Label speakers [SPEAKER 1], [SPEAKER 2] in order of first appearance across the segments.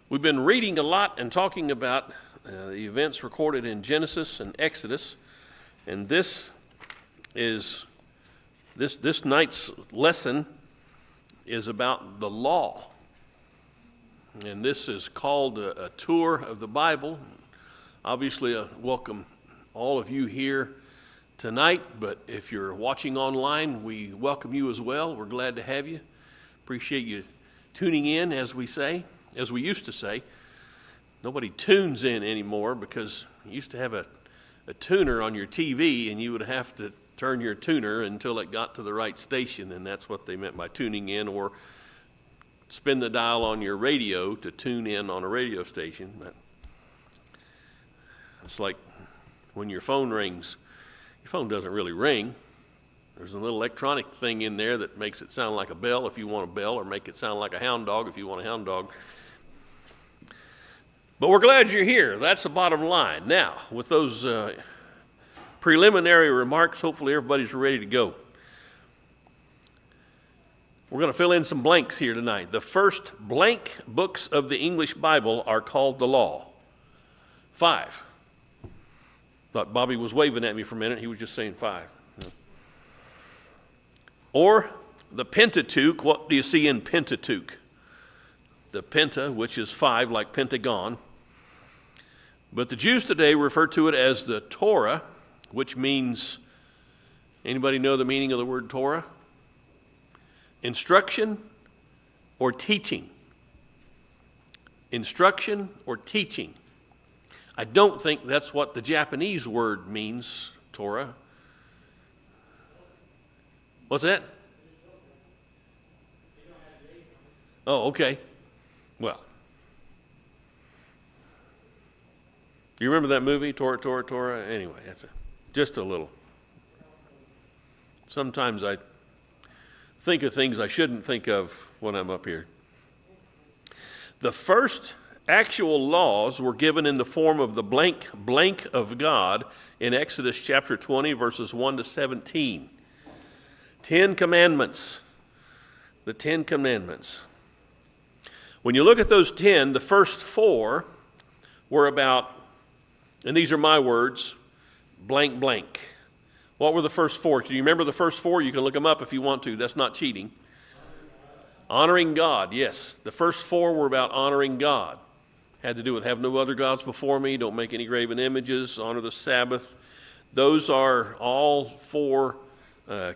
[SPEAKER 1] We've been reading a lot and talking about the events recorded in Genesis and Exodus, and this night's lesson is about the law. And this is called a tour of the Bible. Obviously, I welcome all of you here tonight, but if you're watching online, we welcome you as well. We're glad to have you. Appreciate you tuning in, as we used to say. Nobody tunes in anymore because you used to have a tuner on your TV, and you would have to turn your tuner until it got to the right station, and that's what they meant by tuning in, or spin the dial on your radio to tune in on a radio station. But it's like when your phone rings, your phone doesn't really ring. There's a little electronic thing in there that makes it sound like a bell if you want a bell, or make it sound like a hound dog if you want a hound dog. But we're glad you're here. That's the bottom line. Now, with those preliminary remarks, hopefully everybody's ready to go. We're going to fill in some blanks here tonight. The first blank books of the English Bible are called the Law. 5. Thought Bobby was waving at me for a minute. He was just saying 5. Or the Pentateuch. What do you see in Pentateuch? The Penta, which is 5, like Pentagon. But the Jews today refer to it as the Torah, which means, anybody know the meaning of the word Torah? Instruction or teaching. Instruction or teaching. I don't think that's what the Japanese word means, Torah. What's that? Oh, okay. Well, you remember that movie, Torah, Torah, Torah? Anyway, that's just a little. Sometimes I think of things I shouldn't think of when I'm up here. The first actual laws were given in the form of the blank of God in Exodus chapter 20, verses 1 to 17. 10 Commandments. The 10 Commandments. When you look at those 10, the first 4 were about, and these are my words, blank, blank. What were the first 4? Do you remember the first 4? You can look them up if you want to. That's not cheating. Honoring God, yes. The first 4 were about honoring God. Had to do with have no other gods before me, don't make any graven images, honor the Sabbath. Those are all 4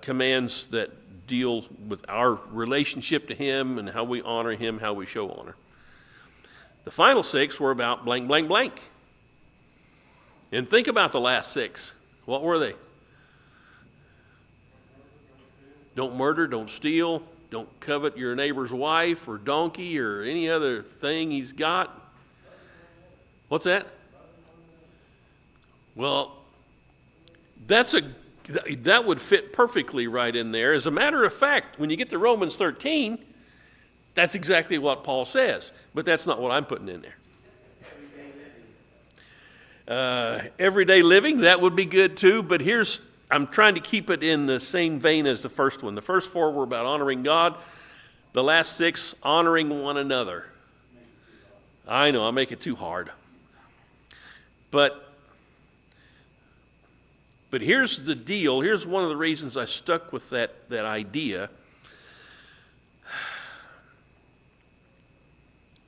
[SPEAKER 1] commands that deal with our relationship to Him and how we honor Him, how we show honor. The final 6 were about blank, blank, blank. And think about the last 6. What were they? Don't murder, don't steal, don't covet your neighbor's wife or donkey or any other thing he's got. What's that? Well, that would fit perfectly right in there. As a matter of fact, when you get to Romans 13, that's exactly what Paul says. But that's not what I'm putting in there. Everyday living, that would be good too. But I'm trying to keep it in the same vein as the first one. The first 4 were about honoring God. The last 6, honoring one another. I know, I make it too hard. But here's the deal. Here's one of the reasons I stuck with that idea.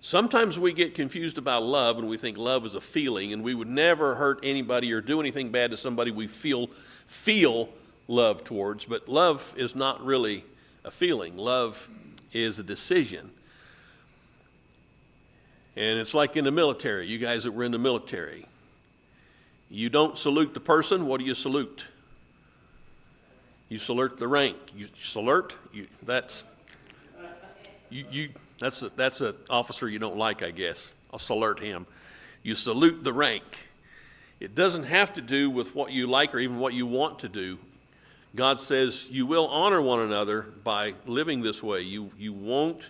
[SPEAKER 1] Sometimes we get confused about love, and we think love is a feeling, and we would never hurt anybody or do anything bad to somebody we feel love towards. But love is not really a feeling. Love is a decision. And it's like in the military. You guys that were in the military. You don't salute the person. What do you salute? You salute the rank. You salute. That's an officer you don't like, I guess. I'll salute him. You salute the rank. It doesn't have to do with what you like or even what you want to do. God says you will honor one another by living this way. You won't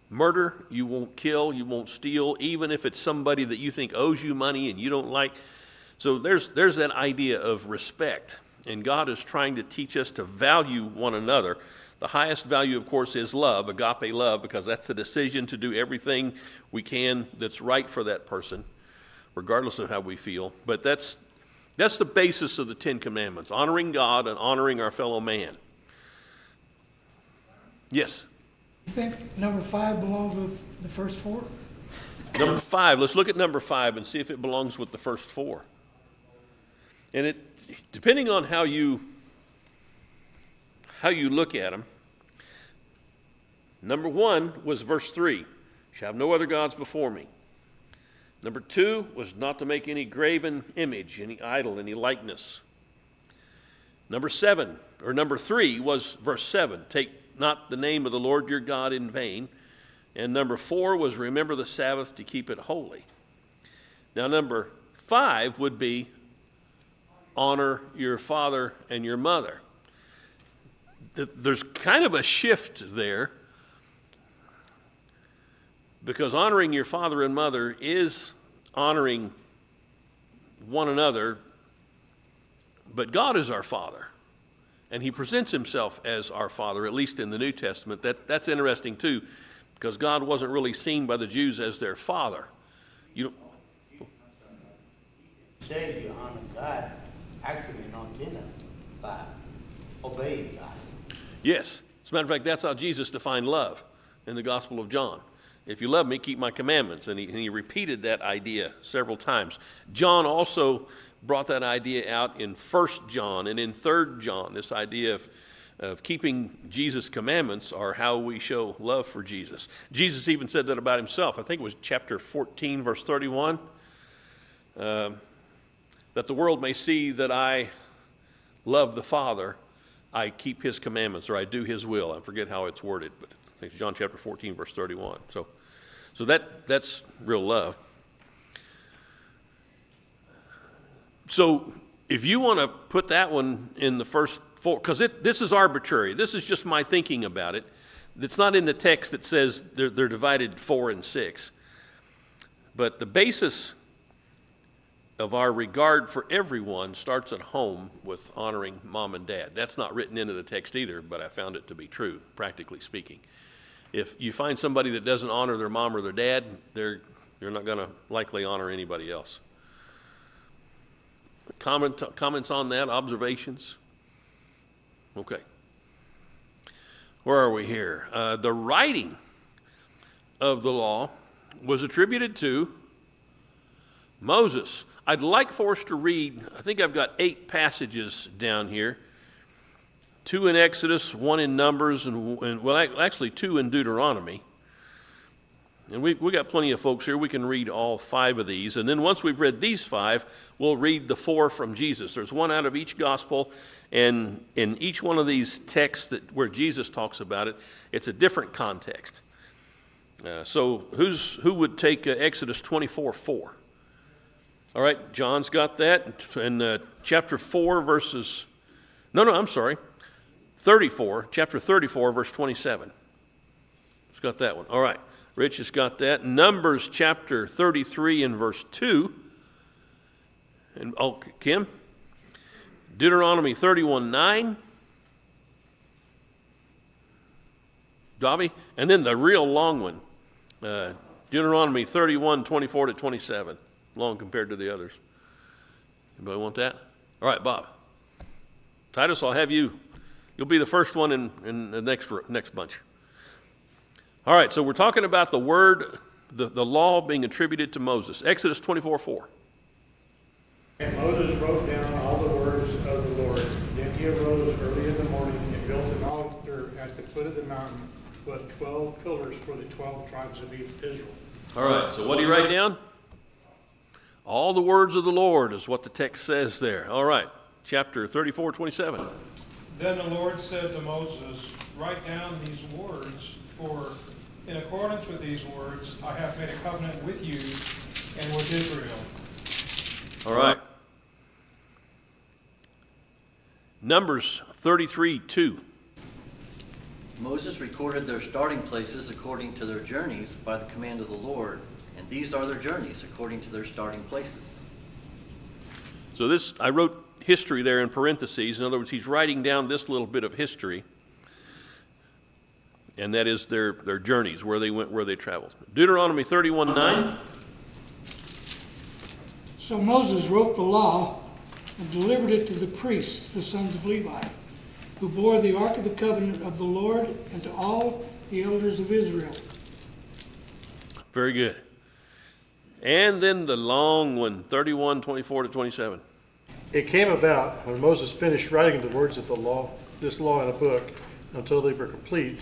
[SPEAKER 1] murder, you won't kill, you won't steal, even if it's somebody that you think owes you money and you don't like. So there's that idea of respect. And God is trying to teach us to value one another. The highest value, of course, is love, agape love, because that's the decision to do everything we can that's right for that person, regardless of how we feel. But that's the basis of the Ten Commandments, honoring God and honoring our fellow man. Yes?
[SPEAKER 2] You think number 5 belongs with the first 4?
[SPEAKER 1] Number 5, let's look at number 5 and see if it belongs with the first 4. And it, depending on how you look at them, number 1 was verse 3, "You shall have no other gods before me." Number 2 was not to make any graven image, any idol, any likeness. Number 3 was verse 7, "Take not the name of the Lord your God in vain." And number 4 was, "Remember the Sabbath to keep it holy." Now number 5 would be, "Honor your father and your mother." There's kind of a shift there, because honoring your father and mother is honoring one another, but God is our Father, and he presents himself as our Father, at least in the New Testament. That's interesting too, because God wasn't really seen by the Jews as their Father. You
[SPEAKER 3] say you honor God, actually not in it, but obey God.
[SPEAKER 1] Yes. As a matter of fact, that's how Jesus defined love in the Gospel of John. "If you love me, keep my commandments." And he repeated that idea several times. John also brought that idea out in 1 John and in 3 John, this idea of keeping Jesus' commandments are how we show love for Jesus. Jesus even said that about himself. I think it was chapter 14, verse 31, that the world may see that I love the Father, I keep his commandments, or I do his will. I forget how it's worded, but I think it's John chapter 14, verse 31. So that's real love. So if you want to put that one in the first 4, because this is arbitrary. This is just my thinking about it. It's not in the text that says they're divided 4 and 6. But the basis of our regard for everyone starts at home with honoring mom and dad. That's not written into the text either, but I found it to be true, practically speaking. If you find somebody that doesn't honor their mom or their dad, they're not going to likely honor anybody else. Comments on that, observations? Okay. Where are we here? The writing of the law was attributed to Moses. I'd like for us to read, I think I've got 8 passages down here. 2 in Exodus, 1 in Numbers, and well, actually 2 in Deuteronomy. And we got plenty of folks here. We can read all 5 of these. And then once we've read these 5, we'll read the 4 from Jesus. There's 1 out of each gospel, and in each one of these texts where Jesus talks about it, it's a different context. So who would take Exodus 24:4? All right, John's got that. And chapter 4, verses... I'm sorry. 34, chapter 34, verse 27. It's got that one. All right. Rich has got that. Numbers chapter 33 and verse 2. And Kim? Deuteronomy 31:9. Dobby? And then the real long one. Deuteronomy 31:24 to 27. Long compared to the others. Anybody want that? All right, Bob. Titus, I'll have you. You'll be the first one in the next bunch. All right, so we're talking about the word, the law being attributed to Moses. Exodus 24:4.
[SPEAKER 4] And Moses wrote down all the words of the Lord. Then he arose early in the morning and built an altar at the foot of the mountain with 12 pillars for the 12 tribes of Israel.
[SPEAKER 1] All right, so what do you write down? All the words of the Lord is what the text says there. All right, chapter 34:27.
[SPEAKER 5] Then the Lord said to Moses, "Write down these words, for in accordance with these words I have made a covenant with you and with Israel."
[SPEAKER 1] All right. Numbers 33:2.
[SPEAKER 6] Moses recorded their starting places according to their journeys by the command of the Lord, and these are their journeys according to their starting places.
[SPEAKER 1] So this, I wrote history there in parentheses. In other words, he's writing down this little bit of history. And that is their journeys, where they went, where they traveled. Deuteronomy 31:9.
[SPEAKER 2] So Moses wrote the law and delivered it to the priests, the sons of Levi, who bore the ark of the covenant of the Lord, and to all the elders of Israel.
[SPEAKER 1] Very good. And then the long one, 31:24-27.
[SPEAKER 4] It came about when Moses finished writing the words of the law, this law in a book, until they were complete,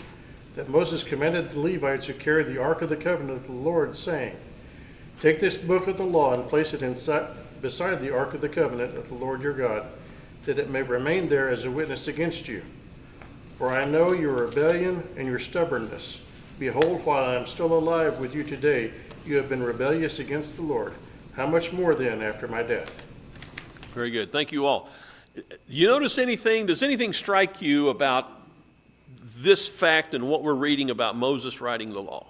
[SPEAKER 4] that Moses commanded the Levites who carried the ark of the covenant of the Lord, saying, "Take this book of the law and place it beside the ark of the covenant of the Lord your God, that it may remain there as a witness against you. For I know your rebellion and your stubbornness. Behold, while I am still alive with you today, you have been rebellious against the Lord. How much more then after my death?"
[SPEAKER 1] Very good. Thank you all. You notice anything? Does anything strike you about this fact and what we're reading about Moses writing the law?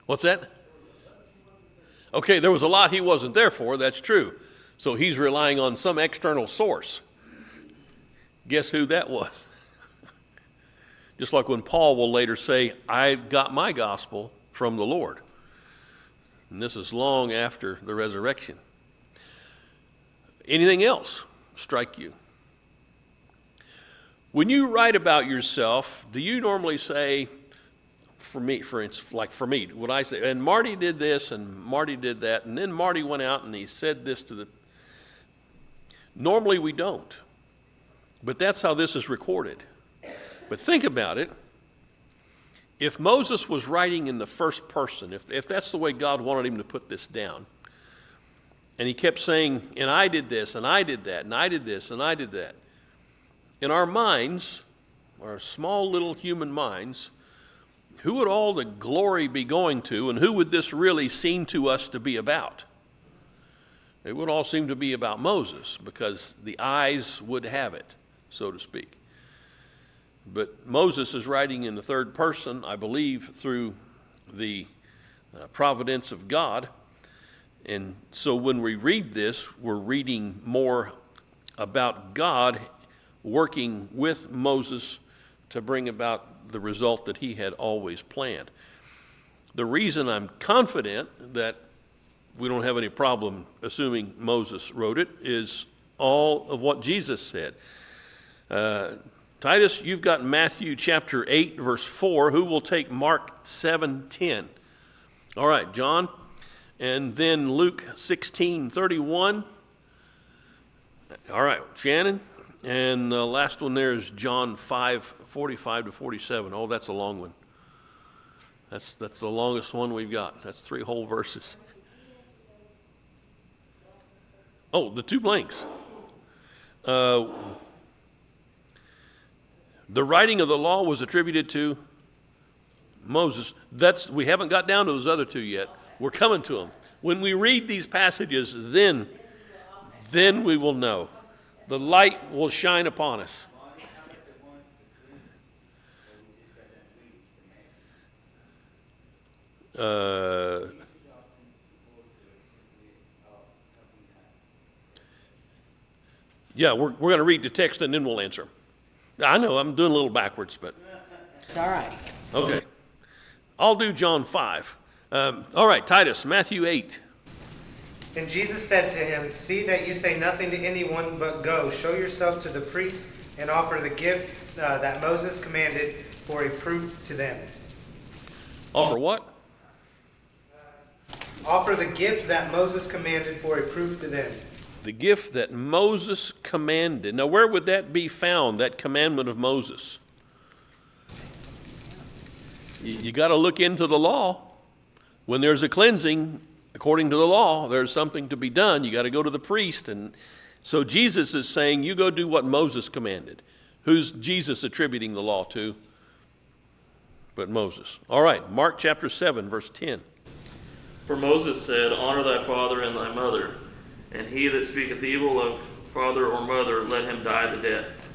[SPEAKER 1] What's that? Okay, there was a lot he wasn't there for, that's true. So he's relying on some external source. Guess who that was? Just like when Paul will later say, "I got my gospel from the Lord." And this is long after the resurrection. Anything else strike you? When you write about yourself, do you normally say, for me, would I say, and Marty did this and Marty did that, and then Marty went out and he said this to the... Normally we don't. But that's how this is recorded. But think about it. If Moses was writing in the first person, if that's the way God wanted him to put this down, and he kept saying, "And I did this, and I did that, and I did this, and I did that," in our minds, our small little human minds, who would all the glory be going to, and who would this really seem to us to be about? It would all seem to be about Moses, because the eyes would have it, so to speak. But Moses is writing in the third person, I believe, through the providence of God. And so when we read this, we're reading more about God working with Moses to bring about the result that he had always planned. The reason I'm confident that we don't have any problem assuming Moses wrote it is all of what Jesus said. Titus, you've got Matthew chapter 8, verse 4. Who will take Mark 7:10? All right, John. And then Luke 16:31. All right, Shannon. And the last one there is John 5:45-47. Oh, that's a long one. That's the longest one we've got. That's 3 whole verses. Oh, the 2 blanks. The writing of the law was attributed to Moses. We haven't got down to those other 2 yet. We're coming to them. When we read these passages, then we will know. The light will shine upon us. Yeah, we're going to read the text and then we'll answer. I know, I'm doing a little backwards, but...
[SPEAKER 7] It's all right.
[SPEAKER 1] Okay. I'll do John 5. All right, Titus, Matthew 8.
[SPEAKER 8] And Jesus said to him, "See that you say nothing to anyone, but go, show yourself to the priest, and offer the gift that Moses commanded for a proof to them."
[SPEAKER 1] Offer what?
[SPEAKER 8] Offer the gift that Moses commanded for a proof to them.
[SPEAKER 1] The gift that Moses commanded. Now, where would that be found, that commandment of Moses? You got to look into the law. When there's a cleansing, according to the law, there's something to be done. You got to go to the priest. And so Jesus is saying, you go do what Moses commanded. Who's Jesus attributing the law to? But Moses. All right, Mark chapter 7, verse 10.
[SPEAKER 9] For Moses said, "Honor thy father and thy mother, and he that speaketh evil of father or mother, let him die the death."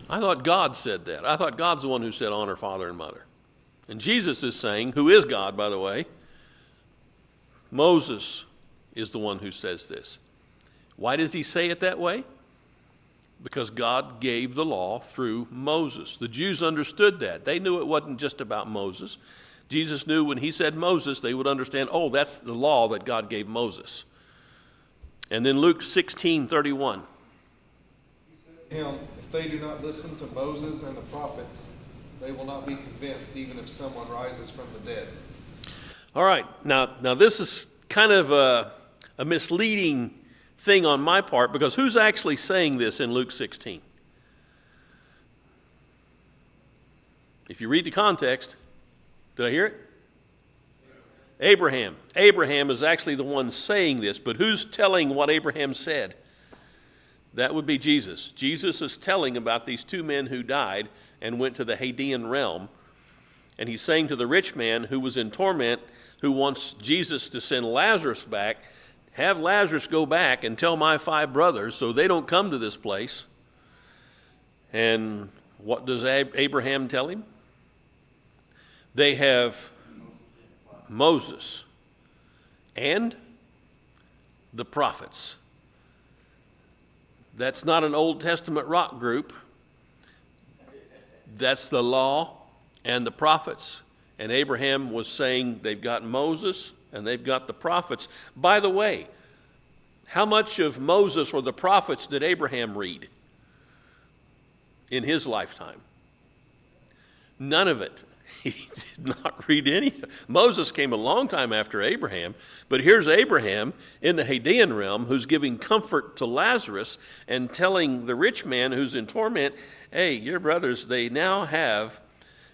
[SPEAKER 1] I thought God said that. I thought God's the one who said honor father and mother. And Jesus is saying, who is God, by the way, Moses is the one who says this. Why does he say it that way? because God gave the law through Moses. The Jews understood that. They knew it wasn't just about Moses. Jesus knew when he said Moses, they would understand, oh, that's the law that God gave Moses. And then Luke 16:31.
[SPEAKER 7] He said to him, if they do not listen to Moses and the prophets, they will not be convinced, even if someone rises from the dead.
[SPEAKER 1] All right, now this is kind of a misleading thing on my part, because who's actually saying this in Luke 16? If you read the context, did I hear it? Abraham. Abraham is actually the one saying this, but who's telling what Abraham said? That would be Jesus. Jesus is telling about these two men who died and went to the Hadean realm, and he's saying to the rich man who was in torment, who wants Jesus to send Lazarus back, have Lazarus go back and tell my 5 brothers so they don't come to this place. And what does Abraham tell him? They have Moses and the prophets. That's not an Old Testament rock group. That's the law and the prophets. And Abraham was saying they've got Moses and they've got the prophets. By the way, how much of Moses or the prophets did Abraham read in his lifetime? None of it. He did not read any. Moses came a long time after Abraham, but here's Abraham in the Hadean realm who's giving comfort to Lazarus and telling the rich man who's in torment, hey, your brothers, they now have,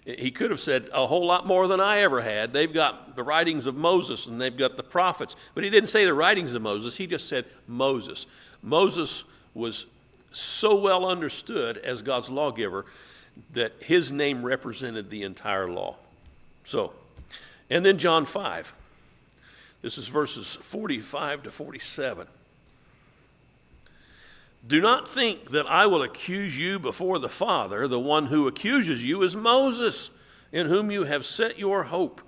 [SPEAKER 1] he could have said a whole lot more than I ever had. They've got the writings of Moses and they've got the prophets. But he didn't say the writings of Moses. He just said Moses. Moses was so well understood as God's lawgiver that his name represented the entire law. So, and then John 5. This is verses 45 to 47. Do not think that I will accuse you before the Father. The one who accuses you is Moses, in whom you have set your hope.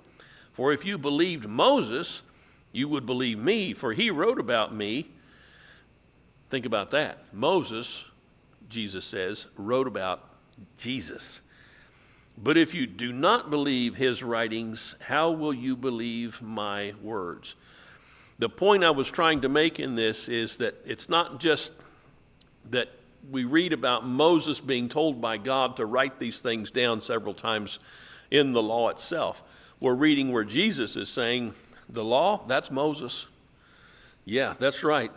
[SPEAKER 1] For if you believed Moses, you would believe me, for he wrote about me. Think about that. Moses, Jesus says, wrote about Jesus. But if you do not believe his writings, how will you believe my words? The point I was trying to make in this is that it's not just that we read about Moses being told by God to write these things down several times in the law itself. We're reading where Jesus is saying, the law, that's Moses. Yeah, that's right.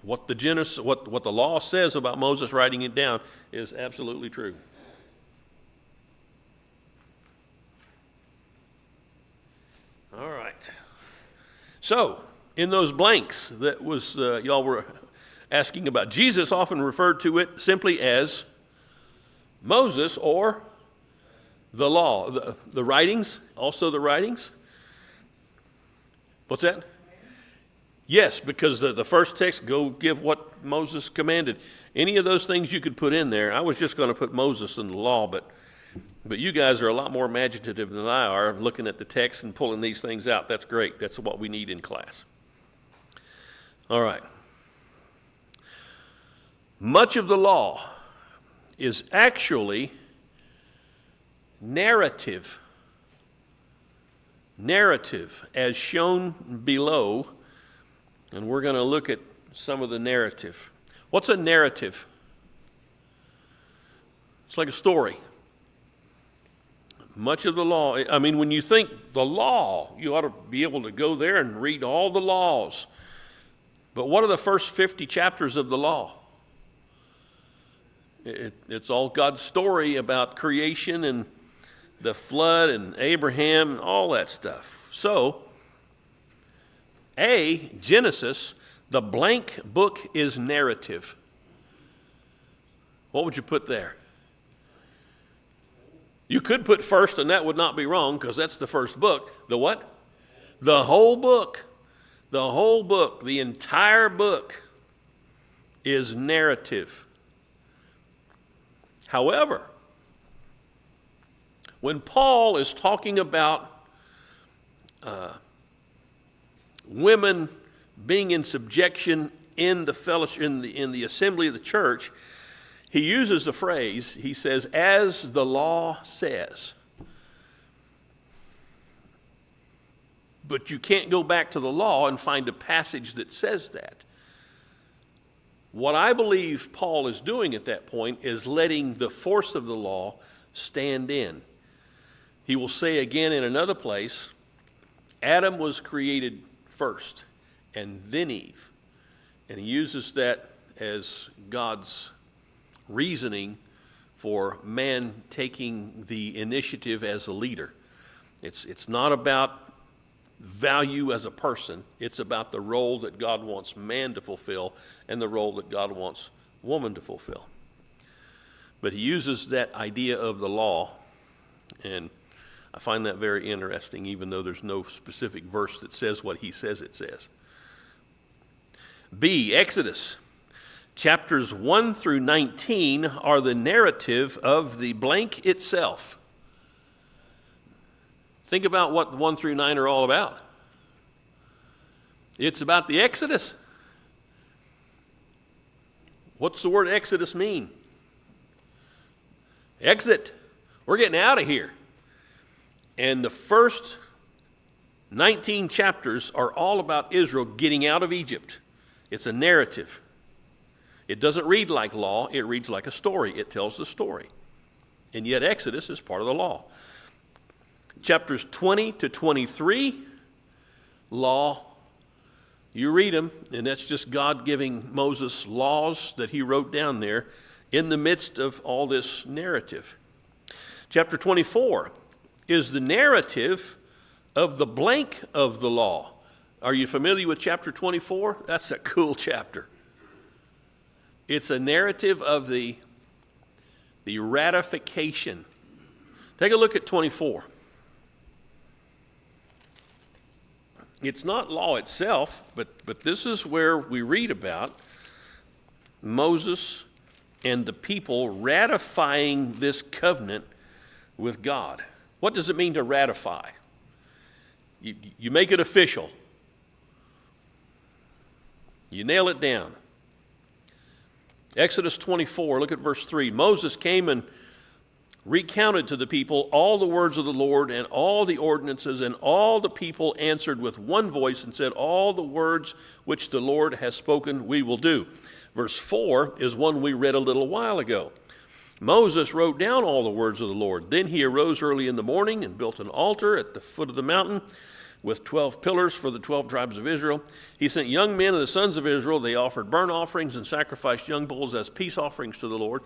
[SPEAKER 1] What the law says about Moses writing it down is absolutely true. All right. So, in those blanks that was y'all were asking about, Jesus often referred to it simply as Moses or the law. The writings, also the writings. What's that? Yes, because the first text, go give what Moses commanded. Any of those things you could put in there. I was just going to put Moses in the law, but you guys are a lot more imaginative than I are, looking at the text and pulling these things out. That's great. That's what we need in class. All right. Much of the law is actually narrative. Narrative, as shown below. And we're going to look at some of the narrative. What's a narrative? It's like a story. Much of the law, I mean, when you think the law, you ought to be able to go there and read all the laws. But what are the first 50 chapters of the law? It's all God's story about creation and the flood and Abraham and all that stuff. So, Genesis, the blank book is narrative. What would you put there? You could put first, and that would not be wrong, because that's the first book. The what? The whole book. The whole book, the entire book is narrative. However, when Paul is talking about women being in subjection in the fellowship, in the assembly of the church, he uses the phrase, he says, as the law says. But you can't go back to the law and find a passage that says that. What I believe Paul is doing at that point is letting the force of the law stand in. He will say again in another place, Adam was created first, and then Eve. And he uses that as God's reasoning for man taking the initiative as a leader. It's not about value as a person. It's about the role that God wants man to fulfill and the role that God wants woman to fulfill. But he uses that idea of the law, and I find that very interesting, even though there's no specific verse that says what he says it says. B, Exodus. Chapters 1 through 19 are the narrative of the blank itself. Think about what 1 through 9 are all about. It's about the Exodus. What's the word Exodus mean? Exit. We're getting out of here. And the first 19 chapters are all about Israel getting out of Egypt. It's a narrative. It doesn't read like law, it reads like a story. It tells the story. And yet Exodus is part of the law. Chapters 20 to 23, law. You read them, and that's just God giving Moses laws that he wrote down there in the midst of all this narrative. Chapter 24 is the narrative of the blank of the law. Are you familiar with chapter 24? That's a cool chapter. It's a narrative of the ratification. Take a look at 24. It's not law itself, but this is where we read about Moses and the people ratifying this covenant with God. What does it mean to ratify? You make it official. You nail it down. Exodus 24, look at verse 3. Moses came and recounted to the people all the words of the Lord and all the ordinances, and all the people answered with one voice and said, all the words which the Lord has spoken we will do. Verse 4 is one we read a little while ago. Moses wrote down all the words of the Lord. Then he arose early in the morning and built an altar at the foot of the mountain with 12 pillars for the 12 tribes of Israel. He sent young men of the sons of Israel. They offered burnt offerings and sacrificed young bulls as peace offerings to the Lord.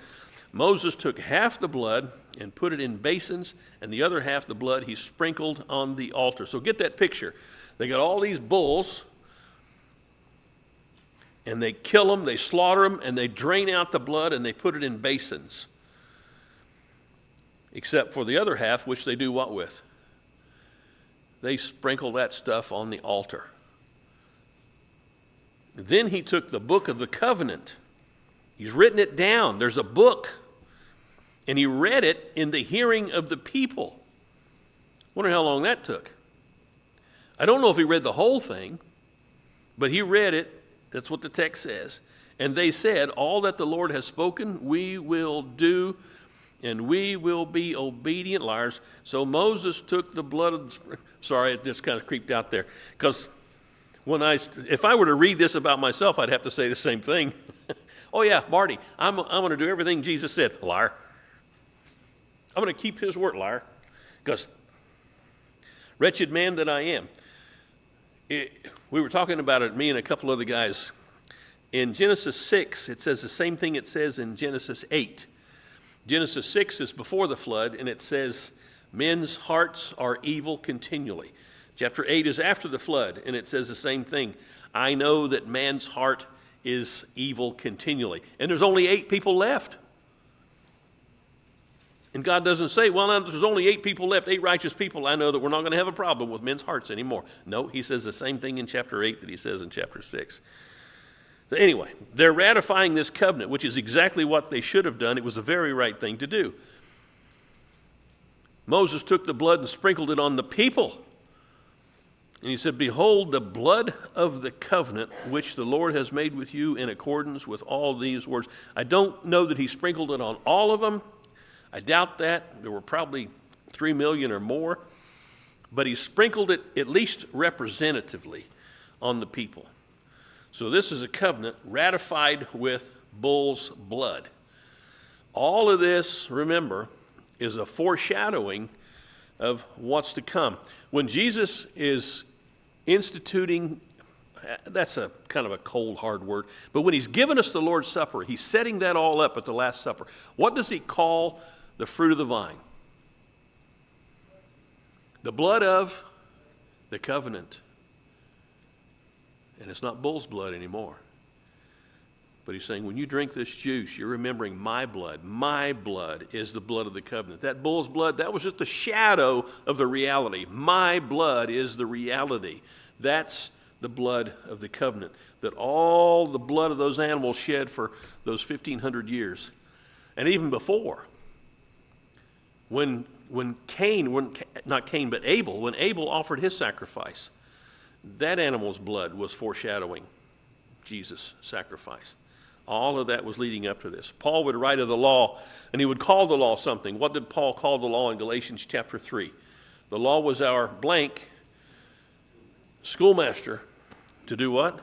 [SPEAKER 1] Moses took half the blood and put it in basins, and the other half the blood he sprinkled on the altar. So get that picture. They got all these bulls, and they kill them, they slaughter them, and they drain out the blood, and they put it in basins. Except for the other half, which they do what with? They sprinkle that stuff on the altar. Then he took the book of the covenant. He's written it down. There's a book. And he read it in the hearing of the people. Wonder how long that took. I don't know if he read the whole thing, but he read it. That's what the text says. And they said, all that the Lord has spoken, we will do, and we will be obedient. Liars. So Moses took the blood of the... Sorry, it just kind of creeped out there. Because if I were to read this about myself, I'd have to say the same thing. Oh yeah, Marty, I'm going to do everything Jesus said. Liar. I'm going to keep his word. Liar. Because wretched man that I am. We were talking about it, me and a couple other guys. In Genesis 6, it says the same thing it says in Genesis 8. Genesis 6 is before the flood, and it says, men's hearts are evil continually. Chapter 8 is after the flood, and it says the same thing. I know that man's heart is evil continually. And there's only 8 people left. And God doesn't say, well, now there's only 8 people left, 8 righteous people. I know that we're not going to have a problem with men's hearts anymore. No, he says the same thing in chapter 8 that he says in chapter 6. So anyway, they're ratifying this covenant, which is exactly what they should have done. It was the very right thing to do. Moses took the blood and sprinkled it on the people. And he said, "Behold, the blood of the covenant which the Lord has made with you in accordance with all these words." I don't know that he sprinkled it on all of them. I doubt that. There were probably 3 million or more. But he sprinkled it at least representatively on the people. So this is a covenant ratified with bull's blood. All of this, remember, is a foreshadowing of what's to come. When Jesus is instituting, that's a kind of a cold, hard word, but when he's given us the Lord's Supper, he's setting that all up at the Last Supper. What does he call the fruit of the vine? The blood of the covenant. And it's not bull's blood anymore. But he's saying, when you drink this juice, you're remembering my blood. My blood is the blood of the covenant. That bull's blood, that was just a shadow of the reality. My blood is the reality. That's the blood of the covenant. That all the blood of those animals shed for those 1,500 years. And even before. When Abel offered his sacrifice, that animal's blood was foreshadowing Jesus' sacrifice. All of that was leading up to this. Paul would write of the law, and he would call the law something. What did Paul call the law in Galatians chapter 3? The law was our blank schoolmaster to do what?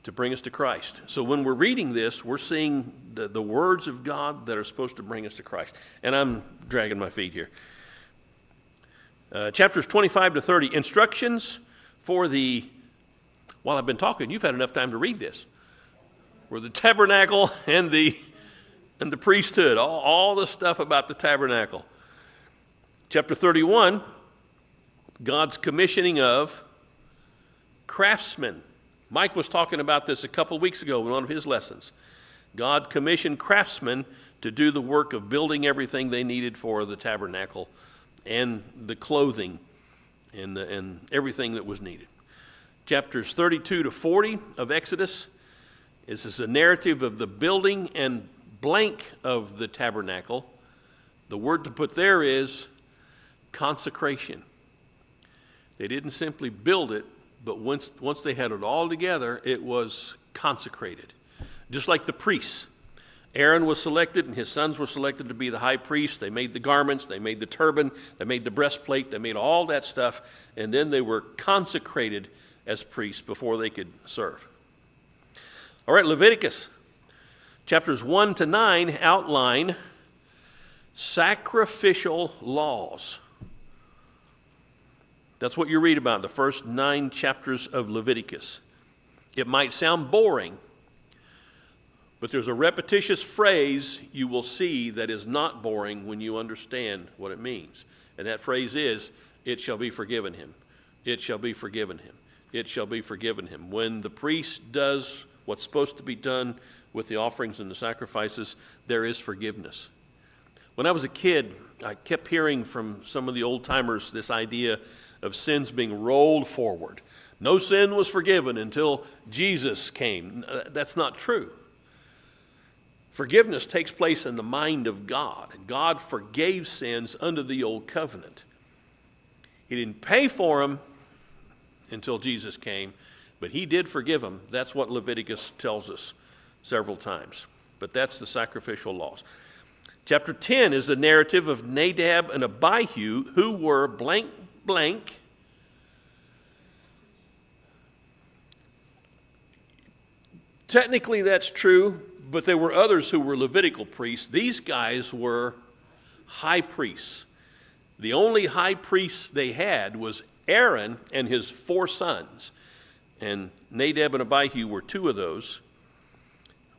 [SPEAKER 1] To bring us to Christ. So when we're reading this, we're seeing the words of God that are supposed to bring us to Christ. And I'm dragging my feet here. Chapters 25 to 30, instructions for while I've been talking, you've had enough time to read this. Where the tabernacle and the priesthood, all the stuff about the tabernacle. Chapter 31, God's commissioning of craftsmen. Mike was talking about this a couple weeks ago in one of his lessons. God commissioned craftsmen to do the work of building everything they needed for the tabernacle and the clothing and everything that was needed. Chapters 32 to 40 of Exodus. This is a narrative of the building and blank of the tabernacle. The word to put there is consecration. They didn't simply build it, but once they had it all together, it was consecrated. Just like the priests. Aaron was selected and his sons were selected to be the high priest. They made the garments, they made the turban, they made the breastplate, they made all that stuff, and then they were consecrated as priests before they could serve. All right, Leviticus chapters 1 to 9 outline sacrificial laws. That's what you read about in the first 9 chapters of Leviticus. It might sound boring, but there's a repetitious phrase you will see that is not boring when you understand what it means. And that phrase is, "It shall be forgiven him. It shall be forgiven him. It shall be forgiven him." When the priest does what's supposed to be done with the offerings and the sacrifices, there is forgiveness. When I was a kid, I kept hearing from some of the old timers this idea of sins being rolled forward. No sin was forgiven until Jesus came. That's not true. Forgiveness takes place in the mind of God, and God forgave sins under the old covenant. He didn't pay for them until Jesus came, but he did forgive them. That's what Leviticus tells us several times. But that's the sacrificial laws. Chapter 10 is the narrative of Nadab and Abihu, who were blank, blank. Technically that's true, but there were others who were Levitical priests. These guys were high priests. The only high priest they had was Aaron and his 4 sons. And Nadab and Abihu were 2 of those.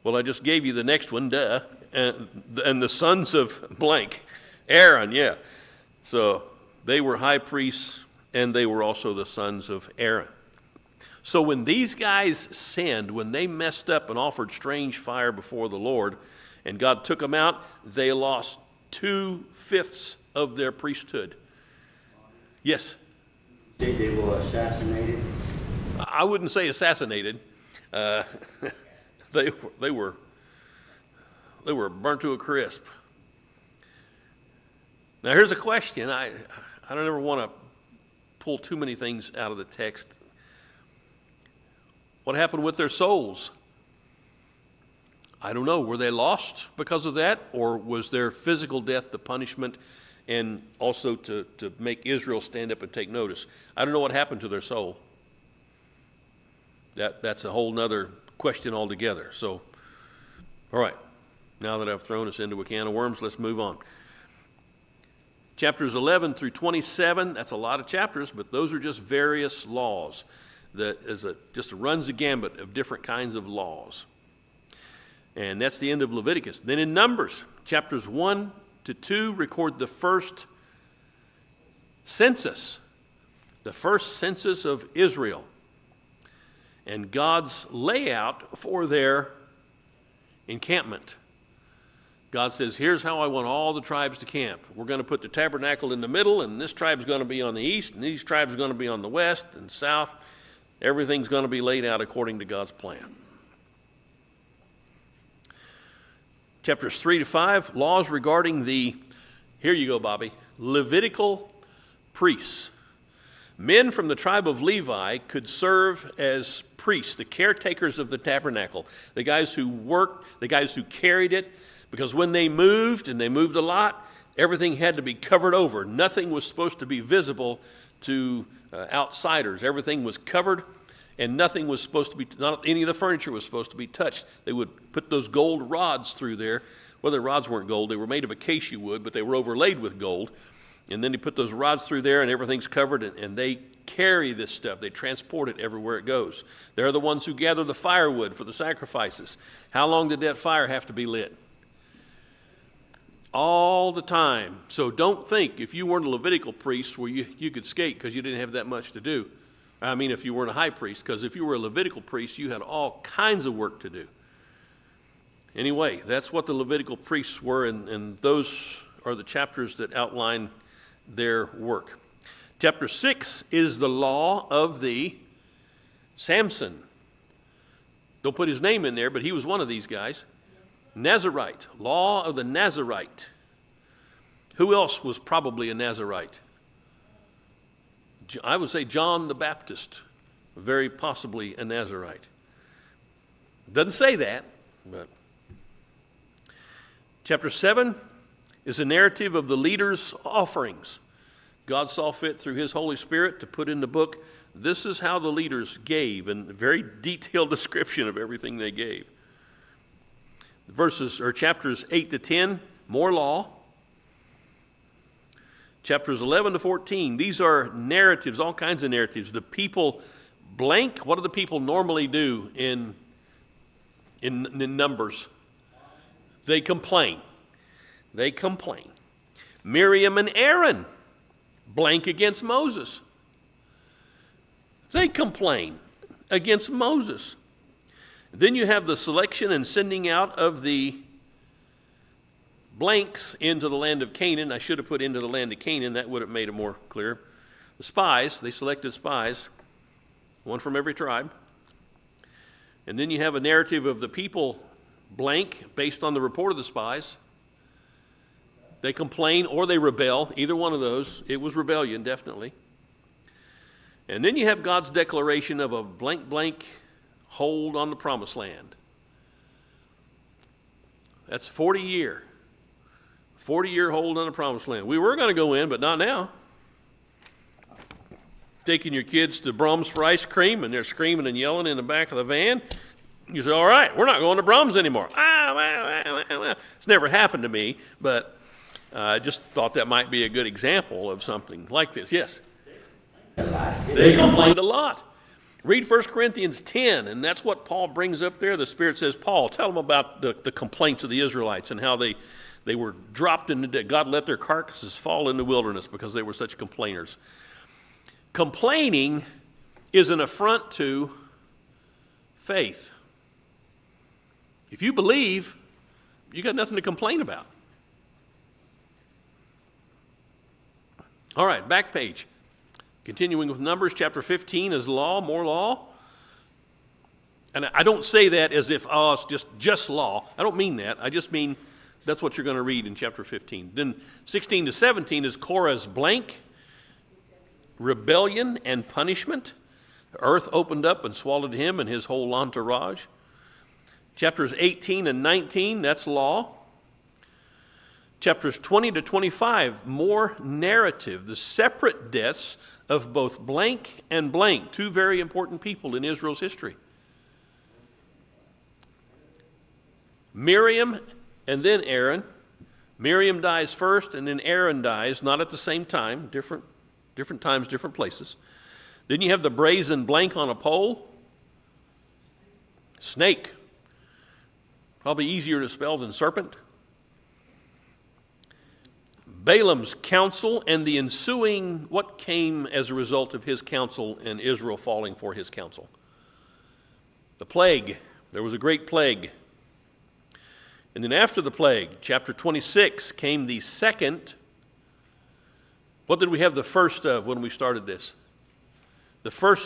[SPEAKER 1] Well, I just gave you the next one, duh. And the sons of blank. Aaron, yeah. So they were high priests, and they were also the sons of Aaron. So when these guys sinned, when they messed up and offered strange fire before the Lord, and God took them out, they lost 2/5 of their priesthood. Yes?
[SPEAKER 3] Think they were assassinated?
[SPEAKER 1] I wouldn't say assassinated. They were burnt to a crisp. Now here's a question. I don't ever want to pull too many things out of the text. What happened with their souls? I don't know. Were they lost because of that? Or was their physical death the punishment and also to make Israel stand up and take notice? I don't know what happened to their soul. That's a whole nother question altogether. So, all right. Now that I've thrown us into a can of worms, let's move on. Chapters 11 through 27, that's a lot of chapters, but those are just various laws. That is just runs the gambit of different kinds of laws. And that's the end of Leviticus. Then in Numbers, chapters 1 to 2 record the first census of Israel, and God's layout for their encampment. God says, here's how I want all the tribes to camp. We're going to put the tabernacle in the middle, and this tribe's going to be on the east, and these tribes are going to be on the west and south. Everything's going to be laid out according to God's plan. Chapters 3 to 5, laws regarding the, here you go, Bobby, Levitical priests. Men from the tribe of Levi could serve as priests, the caretakers of the tabernacle, the guys who worked, the guys who carried it, because when they moved, and they moved a lot, everything had to be covered over. Nothing was supposed to be visible to outsiders. Everything was covered, and nothing was supposed to be, not any of the furniture was supposed to be touched. They would put those gold rods through there. Well, the rods weren't gold. They were made of acacia wood, but they were overlaid with gold. And then they put those rods through there, and everything's covered, and they carry this stuff. They transport it everywhere it goes. They're the ones who gather the firewood for the sacrifices. How long did that fire have to be lit? All the time. So don't think if you weren't a Levitical priest where you could skate because you didn't have that much to do. I mean, if you weren't a high priest, because if you were a Levitical priest, you had all kinds of work to do. Anyway, that's what the Levitical priests were, and those are the chapters that outline their work. Chapter 6 is the law of the Samson. Don't put his name in there, but he was one of these guys. Nazarite, law of the Nazarite. Who else was probably a Nazarite? I would say John the Baptist, very possibly a Nazarite. Doesn't say that, but. Chapter 7 is a narrative of the leaders' offerings. God saw fit through his Holy Spirit to put in the book, this is how the leaders gave, and a very detailed description of everything they gave. Chapters 8 to 10, more law. Chapters 11 to 14, these are narratives, all kinds of narratives. The people blank, what do the people normally do in Numbers? They complain. They complain. Miriam and Aaron blank against Moses. They complain against Moses. Then you have the selection and sending out of the blanks into the land of Canaan. I should have put into the land of Canaan. That would have made it more clear. The spies, they selected spies, one from every tribe. And then you have a narrative of the people blank based on the report of the spies. They complain or they rebel, either one of those. It was rebellion, definitely. And then you have God's declaration of a blank blank hold on the promised land. That's 40-year hold on the promised land. We were going to go in, but not now. Taking your kids to Brahms for ice cream, and they're screaming and yelling in the back of the van. You say, all right, we're not going to Brahms anymore. It's never happened to me, but I just thought that might be a good example of something like this. Yes? They complained a lot. Read 1 Corinthians 10, and that's what Paul brings up there. The Spirit says, Paul, tell them about the complaints of the Israelites and how they were dropped into death. God let their carcasses fall in the wilderness because they were such complainers. Complaining is an affront to faith. If you believe, you got nothing to complain about. All right, back page. Continuing with Numbers, chapter 15 is law, more law. And I don't say that as if, it's just law. I don't mean that. I just mean that's what you're going to read in chapter 15. Then 16 to 17 is Korah's blank, rebellion and punishment. The earth opened up and swallowed him and his whole entourage. Chapters 18 and 19, that's law. Chapters 20 to 25, more narrative, the separate deaths of both blank and blank, two very important people in Israel's history. Miriam and then Aaron. Miriam dies first and then Aaron dies, not at the same time, different times, different places. Then you have the brazen blank on a pole. Snake, probably easier to spell than serpent. Balaam's counsel and the ensuing, what came as a result of his counsel and Israel falling for his counsel. The plague, there was a great plague. And then after the plague, chapter 26, came the second. What did we have the first of when we started this?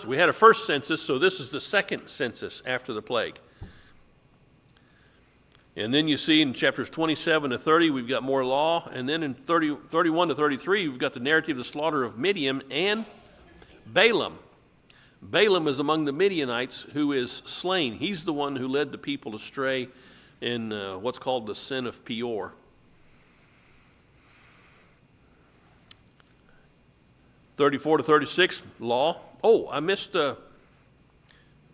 [SPEAKER 1] We had a first census, so this is the second census after the plague. And then you see in chapters 27 to 30, we've got more law. And then in 31 to 33, we've got the narrative of the slaughter of Midian and Balaam. Balaam is among the Midianites who is slain. He's the one who led the people astray in what's called the sin of Peor. (34 to 36) law. Oh, I missed the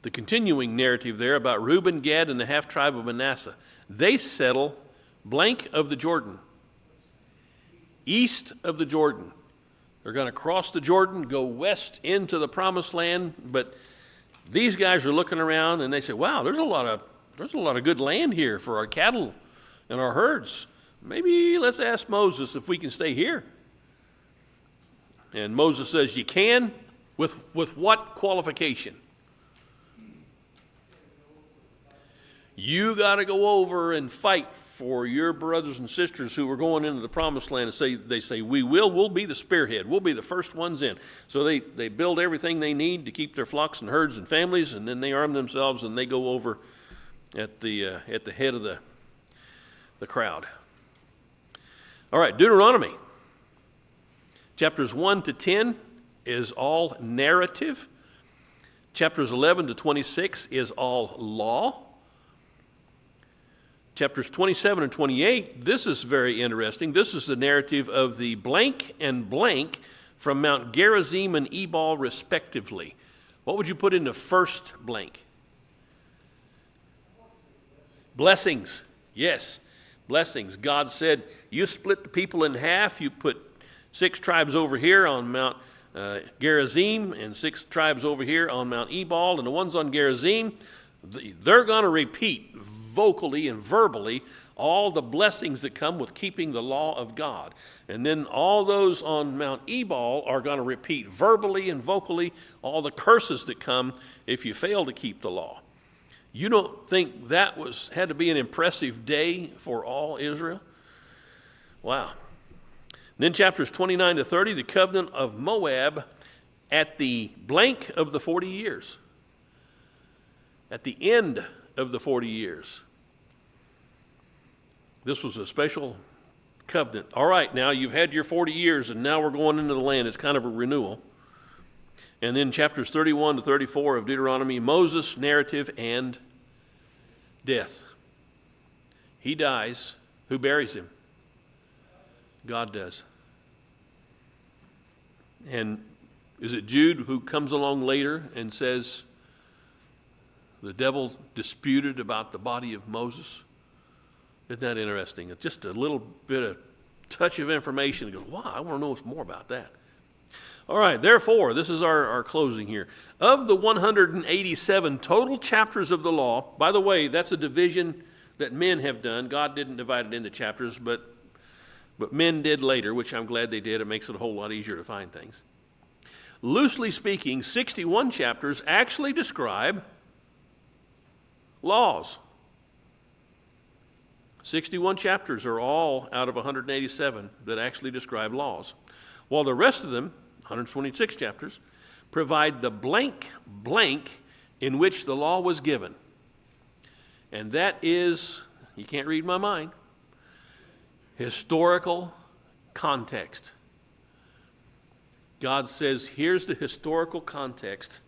[SPEAKER 1] continuing narrative there about Reuben, Gad, and the half tribe of Manasseh. They settle blank of the Jordan, east of the Jordan. They're going to cross the Jordan, go west into the promised land, but these guys are looking around and they say, wow, there's a lot of good land here for our cattle and our herds. Maybe let's ask Moses if we can stay here. And Moses says, you can, with what qualification? You got to go over and fight for your brothers and sisters who are going into the promised land and they say, we'll be the spearhead. We'll be the first ones in. So they build everything they need to keep their flocks and herds and families, and then they arm themselves and they go over at the head of the crowd. All right, Deuteronomy. Chapters 1 to 10 is all narrative. Chapters 11 to 26 is all law. Chapters 27 and 28, this is very interesting. This is the narrative of the blank and blank from Mount Gerizim and Ebal, respectively. What would you put in the first blank? Blessings. Yes, blessings. God said, you split the people in half. You put 6 tribes over here on Mount Gerizim and 6 tribes over here on Mount Ebal. And the ones on Gerizim, they're going to repeat vocally and verbally all the blessings that come with keeping the law of God. And then all those on Mount Ebal are going to repeat verbally and vocally all the curses that come if you fail to keep the law. You don't think that had to be an impressive day for all Israel? Wow. And then chapters 29 to 30, the covenant of Moab at the blank of the 40 years. At the end of the 40 years. This was a special covenant. All right, now you've had your 40 years and now we're going into the land. It's kind of a renewal. And then chapters 31 to 34 of Deuteronomy, Moses' narrative and death. He dies. Who buries him? God does. And is it Jude who comes along later and says, the devil disputed about the body of Moses? Isn't that interesting? It's just a little bit of touch of information. He goes, wow, I want to know more about that. All right, therefore, this is our closing here. Of the 187 total chapters of the law, by the way, that's a division that men have done. God didn't divide it into chapters, but men did later, which I'm glad they did. It makes it a whole lot easier to find things. Loosely speaking, 61 chapters actually describe laws. 61 chapters are all out of 187 that actually describe laws, while the rest of them, 126 chapters, provide the blank in which the law was given. And that is, you can't read my mind, historical context. God says, here's the historical context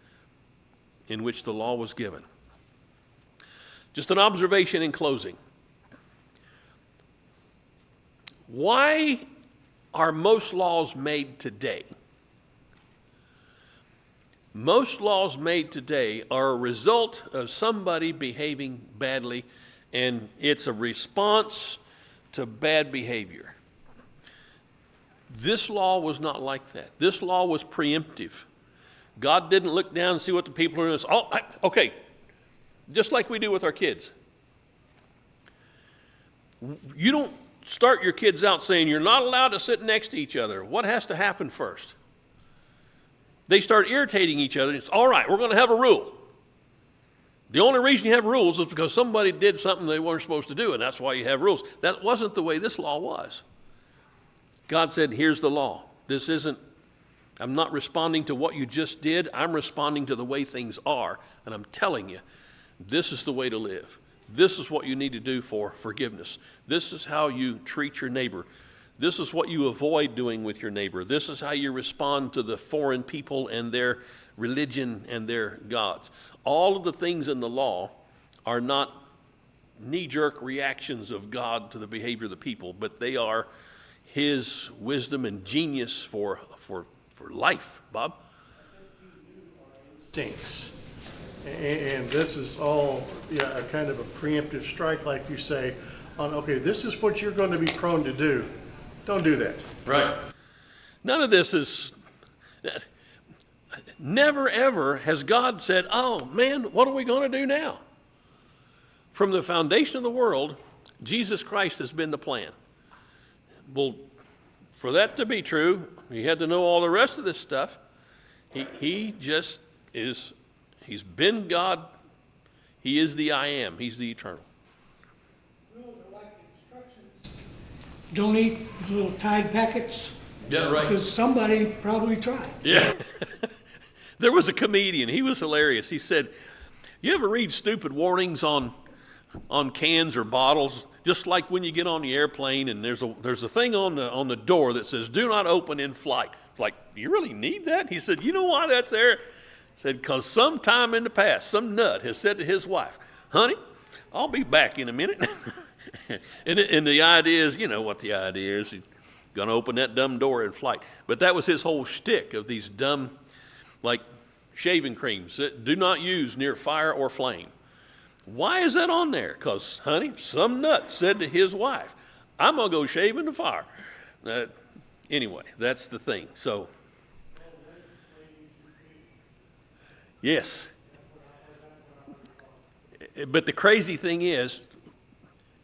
[SPEAKER 1] in which the law was given. Just an observation in closing. Why are most laws made today? Most laws made today are a result of somebody behaving badly, and it's a response to bad behavior. This law was not like that. This law was preemptive. God didn't look down and see what the people are doing. Okay, just like we do with our kids. You don't start your kids out saying you're not allowed to sit next to each other. What has to happen first? They start irritating each other. It's all right, we're going to have a rule. The only reason you have rules is because somebody did something they weren't supposed to do, and that's why you have rules. That wasn't the way this law was. God said, here's the law. I'm not responding to what you just did. I'm responding to the way things are, and I'm telling you, this is the way to live. This is what you need to do for forgiveness. This is how you treat your neighbor. This is what you avoid doing with your neighbor. This is how you respond to the foreign people and their religion and their gods. All of the things in the law are not knee-jerk reactions of God to the behavior of the people, but they are his wisdom and genius for life. Bob?
[SPEAKER 10] Instincts. And this is all a kind of a preemptive strike, like you say, on, okay, this is what you're going to be prone to do. Don't do that.
[SPEAKER 1] Right. None of this is, never ever has God said, oh man, what are we going to do now? From the foundation of the world, Jesus Christ has been the plan. Well, for that to be true, he had to know all the rest of this stuff. He just is, he's been God. He is the I am. He's the eternal.
[SPEAKER 2] Rules are like instructions. Don't eat the little Tide packets.
[SPEAKER 1] Yeah, right.
[SPEAKER 2] Because somebody probably tried.
[SPEAKER 1] Yeah. There was a comedian. He was hilarious. He said, you ever read stupid warnings on cans or bottles? Just like when you get on the airplane and there's a thing on the door that says, do not open in flight. Like, do you really need that? He said, you know why that's there? He said, because sometime in the past, some nut has said to his wife, honey, I'll be back in a minute. and the idea is, you know what the idea is. He's going to open that dumb door in flight. But that was his whole shtick of these dumb, like shaving creams that do not use near fire or flame. Why is that on there? Because, honey, some nut said to his wife, I'm going to go shave in the fire. Anyway, that's the thing. So, yes. But the crazy thing is,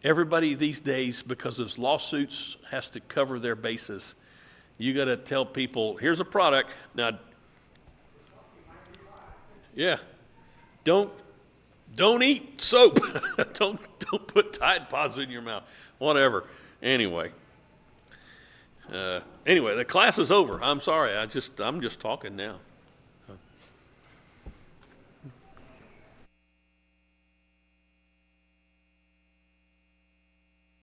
[SPEAKER 1] everybody these days, because of lawsuits, has to cover their bases. You got to tell people, here's a product. Now, yeah, don't eat soap. don't put Tide Pods in your mouth. Whatever. Anyway, the class is over. I'm sorry. I'm just talking now.